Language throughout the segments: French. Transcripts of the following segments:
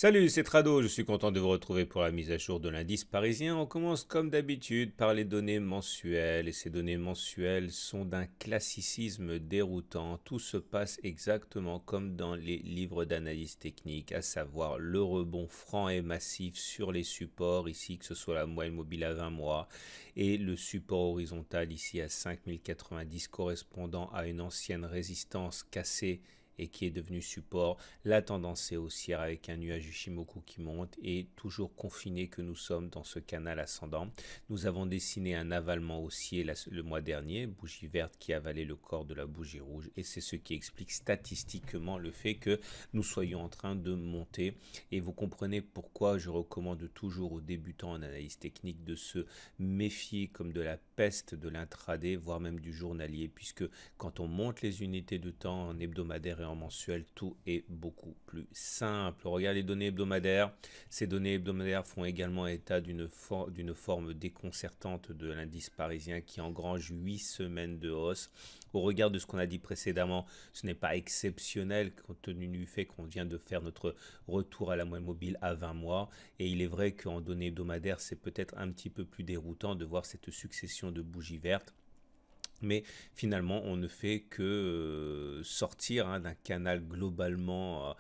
Salut, c'est Trado, je suis content de vous retrouver pour la mise à jour de l'indice parisien. On commence comme d'habitude par les données mensuelles et ces données mensuelles sont d'un classicisme déroutant. Tout se passe exactement comme dans les livres d'analyse technique, à savoir le rebond franc et massif sur les supports, ici que ce soit la moyenne mobile à 20 mois et le support horizontal ici à 5090 correspondant à une ancienne résistance cassée et qui est devenu support. La tendance est haussière avec un nuage Ishimoku qui monte et toujours confiné que nous sommes dans ce canal ascendant. Nous avons dessiné un avalement haussier le mois dernier, bougie verte qui avalait le corps de la bougie rouge et c'est ce qui explique statistiquement le fait que nous soyons en train de monter et vous comprenez pourquoi je recommande toujours aux débutants en analyse technique de se méfier comme de la peste de l'intraday, voire même du journalier, puisque quand on monte les unités de temps en hebdomadaire et en mensuel, tout est beaucoup plus simple. Regarde les données hebdomadaires. Ces données hebdomadaires font également état d'une forme déconcertante de l'indice parisien qui engrange 8 semaines de hausse. Au regard de ce qu'on a dit précédemment, ce n'est pas exceptionnel compte tenu du fait qu'on vient de faire notre retour à la moyenne mobile à 20 mois. Et il est vrai qu'en données hebdomadaires, c'est peut-être un petit peu plus déroutant de voir cette succession de bougies vertes. Mais finalement, on ne fait que sortir d'un canal globalement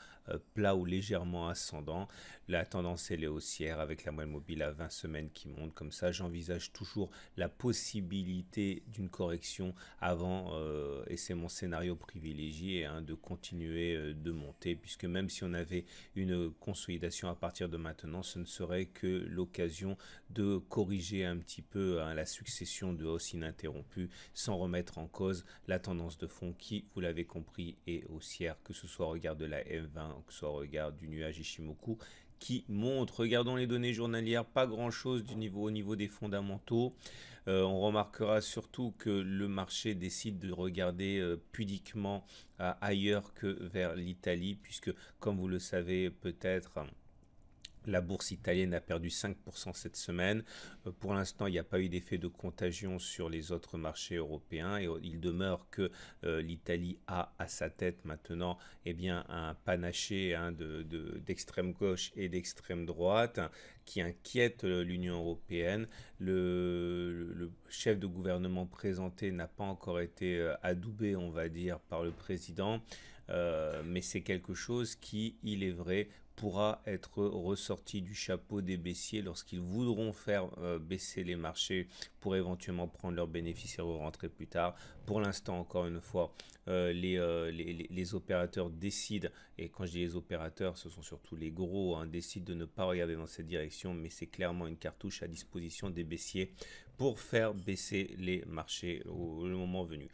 plat ou légèrement ascendant. La tendance elle est haussière avec la moyenne mobile à 20 semaines qui monte. Comme ça, j'envisage toujours la possibilité d'une correction avant, et c'est mon scénario privilégié, de continuer de monter, puisque même si on avait une consolidation à partir de maintenant, ce ne serait que l'occasion de corriger un petit peu la succession de hausses ininterrompues sans remettre en cause la tendance de fond qui, vous l'avez compris, est haussière, que ce soit au regard de la M20 ou que ce soit au regard du nuage Ishimoku qui monte. Regardons les données journalières, pas grand chose au niveau des fondamentaux. On remarquera surtout que le marché décide de regarder pudiquement ailleurs que vers l'Italie, puisque comme vous le savez peut-être, la bourse italienne a perdu 5% cette semaine. Pour l'instant, il n'y a pas eu d'effet de contagion sur les autres marchés européens et il demeure que l'Italie a à sa tête maintenant un panaché d'extrême gauche et d'extrême droite qui inquiète l'Union européenne. Le chef de gouvernement présenté n'a pas encore été adoubé, on va dire, par le président. Mais c'est quelque chose qui, il est vrai, pourra être ressorti du chapeau des baissiers lorsqu'ils voudront faire baisser les marchés pour éventuellement prendre leurs bénéfices et rentrer plus tard. Pour l'instant, encore une fois, les opérateurs décident, et quand je dis les opérateurs, ce sont surtout les gros, décident de ne pas regarder dans cette direction, mais c'est clairement une cartouche à disposition des baissiers pour faire baisser les marchés le moment venu.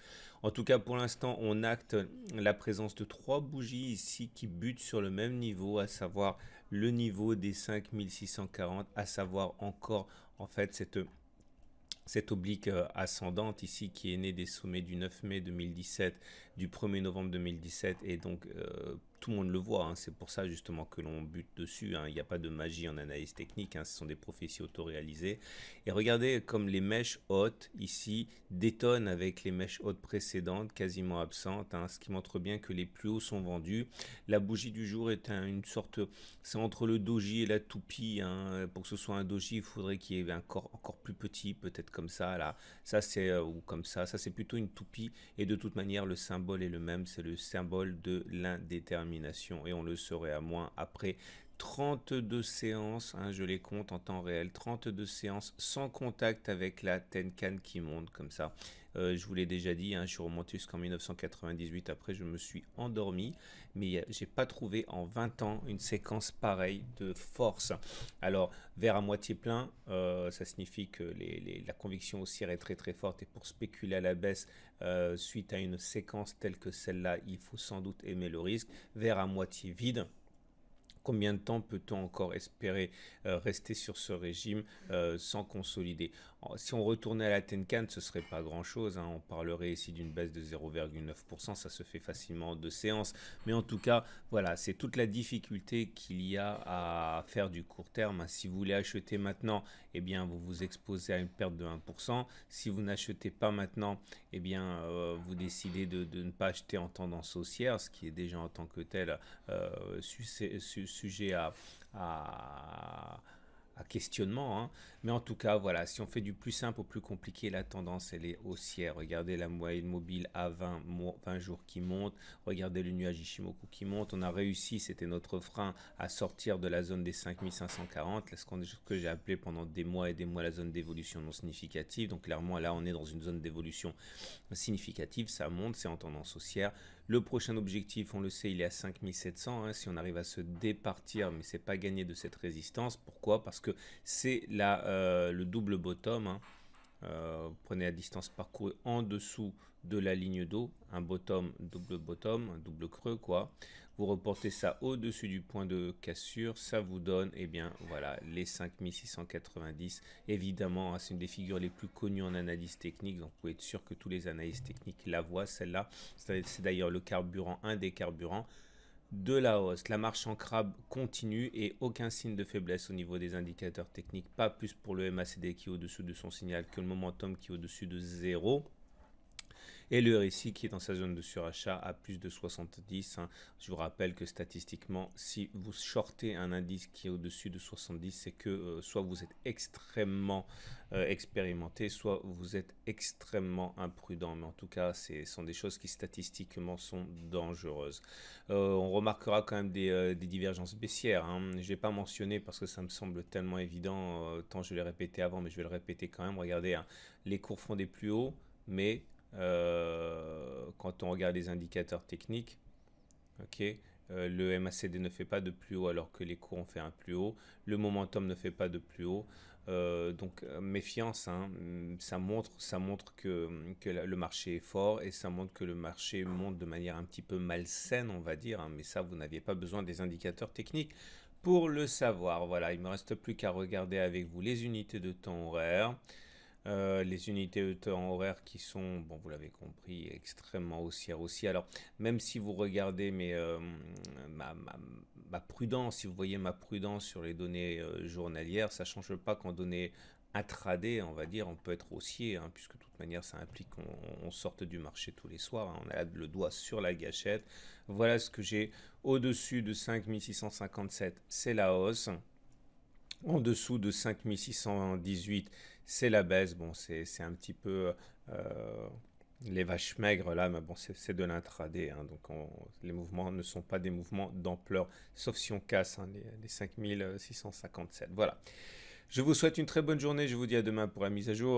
En tout cas, pour l'instant, on acte la présence de trois bougies ici qui butent sur le même niveau, à savoir le niveau des 5640, à savoir encore en fait cette oblique ascendante ici qui est née des sommets du 9 mai 2017, du 1er novembre 2017 et donc tout le monde le voit, c'est pour ça justement que l'on bute dessus, il n'y a pas de magie en analyse technique, ce sont des prophéties autoréalisées. Et regardez comme les mèches hautes ici détonnent avec les mèches hautes précédentes quasiment absentes, ce qui montre bien que les plus hauts sont vendus. La bougie du jour est une sorte, c'est entre le doji et la toupie, pour que ce soit un doji il faudrait qu'il y ait un corps encore plus petit, peut-être comme ça là, ça c'est ou comme ça c'est plutôt une toupie et de toute manière le symbole est le même, c'est le symbole de l'indétermination et on le saurait à moins après 32 séances, je les compte en temps réel, 32 séances sans contact avec la Tenkan qui monte comme ça. Je vous l'ai déjà dit, je suis remonté jusqu'en 1998, après je me suis endormi, mais j'ai pas trouvé en 20 ans une séquence pareille de force. Alors, verre à moitié plein, ça signifie que la conviction haussière est très très forte et pour spéculer à la baisse suite à une séquence telle que celle-là, il faut sans doute aimer le risque. Verre à moitié vide. Combien de temps peut-on encore espérer rester sur ce régime sans consolider? Si on retournait à la Tenkan, ce serait pas grand-chose. On parlerait ici d'une baisse de 0,9%. Ça se fait facilement en 2 séances. Mais en tout cas, voilà, c'est toute la difficulté qu'il y a à faire du court terme. Si vous voulez acheter maintenant, vous vous exposez à une perte de 1%. Si vous n'achetez pas maintenant, vous décidez de ne pas acheter en tendance haussière, ce qui est déjà en tant que tel sujet à, à questionnement, hein. Mais en tout cas, voilà, si on fait du plus simple au plus compliqué, la tendance, elle est haussière. Regardez la moyenne mobile à 20 jours qui monte. Regardez le nuage Ishimoku qui monte. On a réussi, c'était notre frein, à sortir de la zone des 5540, ce que j'ai appelé pendant des mois et des mois la zone d'évolution non significative. Donc clairement, là, on est dans une zone d'évolution significative. Ça monte, c'est en tendance haussière. Le prochain objectif, on le sait, il est à 5700, hein, si on arrive à se départir, mais c'est pas gagné de cette résistance. Pourquoi? Parce que c'est le double bottom, hein. Prenez la distance parcourue en dessous de la ligne d'eau, un bottom, un double creux, quoi. Vous reportez ça au-dessus du point de cassure, ça vous donne, eh bien, voilà, les 5690. Évidemment, hein, c'est une des figures les plus connues en analyse technique, donc vous pouvez être sûr que tous les analystes techniques la voient, celle-là. C'est d'ailleurs le carburant, un des carburants de la hausse. La marche en crabe continue et aucun signe de faiblesse au niveau des indicateurs techniques, pas plus pour le MACD qui est au-dessus de son signal que le momentum qui est au-dessus de 0. Et le RSI qui est dans sa zone de surachat à plus de 70, hein. Je vous rappelle que statistiquement, si vous shortez un indice qui est au-dessus de 70, c'est que soit vous êtes extrêmement expérimenté, soit vous êtes extrêmement imprudent. Mais en tout cas, ce sont des choses qui statistiquement sont dangereuses. On remarquera quand même des divergences baissières, hein. Je ne vais pas mentionner parce que ça me semble tellement évident, tant je l'ai répété avant, mais je vais le répéter quand même. Regardez, hein, les cours font des plus hauts, mais quand on regarde les indicateurs techniques, ok, le MACD ne fait pas de plus haut alors que les cours ont fait un plus haut. Le momentum ne fait pas de plus haut. Donc méfiance, hein. Ça montre que le marché est fort et ça montre que le marché monte de manière un petit peu malsaine, on va dire, hein. Mais ça, vous n'aviez pas besoin des indicateurs techniques pour le savoir. Voilà, il ne me reste plus qu'à regarder avec vous les unités de temps horaire. Les unités de temps horaire qui sont, bon, vous l'avez compris, extrêmement haussières aussi. Alors, même si vous regardez ma prudence, si vous voyez ma prudence sur les données journalières, ça ne change pas qu'en données intraday, on va dire, on peut être haussier, hein, puisque de toute manière, ça implique qu'on sorte du marché tous les soirs, hein. On a le doigt sur la gâchette. Voilà ce que j'ai au-dessus de 5657, c'est la hausse. En dessous de 5618, c'est la baisse. Bon, c'est un petit peu les vaches maigres là, mais bon, c'est de l'intraday, hein. Donc les mouvements ne sont pas des mouvements d'ampleur, sauf si on casse, hein, les 5657. Voilà. Je vous souhaite une très bonne journée. Je vous dis à demain pour la mise à jour.